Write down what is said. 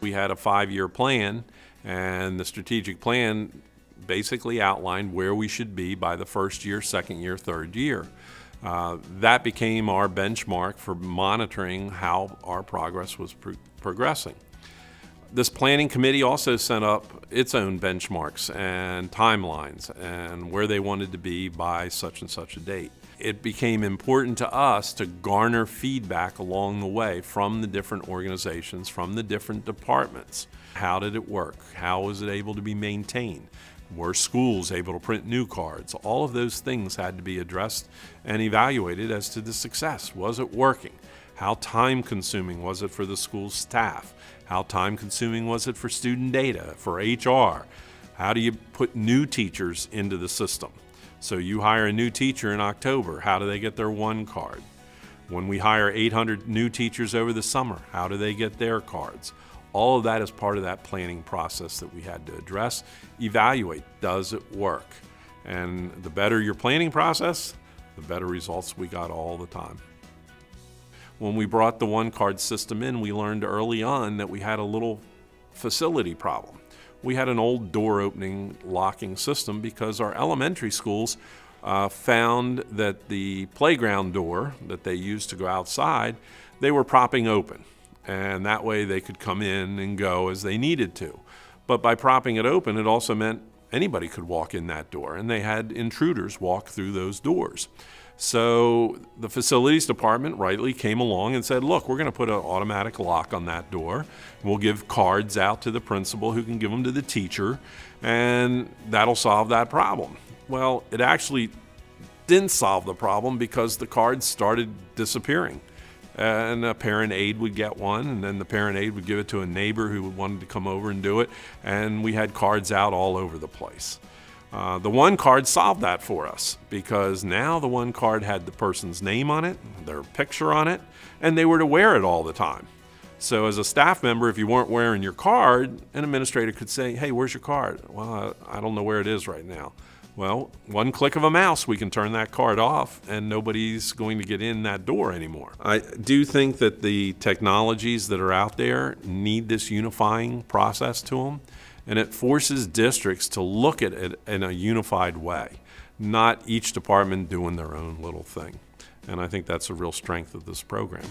we had a 5-year plan, and the strategic plan basically outlined where we should be by the first year, second year, third year. That became our benchmark for monitoring how our progress was progressing. This planning committee also set up its own benchmarks and timelines and where they wanted to be by such and such a date. It became important to us to garner feedback along the way from the different organizations, from the different departments. How did it work? How was it able to be maintained? Were schools able to print new cards? All of those things had to be addressed and evaluated as to the success. Was it working? How time-consuming was it for the school staff? How time-consuming was it for student data, for HR? How do you put new teachers into the system? So you hire a new teacher in October, how do they get their one card? When we hire 800 new teachers over the summer, how do they get their cards? All of that is part of that planning process that we had to address, evaluate, does it work? And the better your planning process, the better results we got all the time. When we brought the one card system in, we learned early on that we had a little facility problem. We had an old door opening locking system because our elementary schools found that the playground door that they used to go outside, they were propping open. And that way they could come in and go as they needed to. But by propping it open, it also meant anybody could walk in that door, and they had intruders walk through those doors. So the facilities department rightly came along and said, look, we're going to put an automatic lock on that door. We'll give cards out to the principal who can give them to the teacher, and that'll solve that problem. Well, it actually didn't solve the problem because the cards started disappearing. And a parent aide would get one, and then the parent aide would give it to a neighbor who wanted to come over and do it, and we had cards out all over the place. The one card solved that for us because now the one card had the person's name on it, their picture on it, and they were to wear it all the time. So as a staff member, if you weren't wearing your card, an administrator could say, hey, where's your card? Well, I don't know where it is right now. Well, one click of a mouse, we can turn that card off and nobody's going to get in that door anymore. I do think that the technologies that are out there need this unifying process to them, and it forces districts to look at it in a unified way, not each department doing their own little thing. And I think that's a real strength of this program.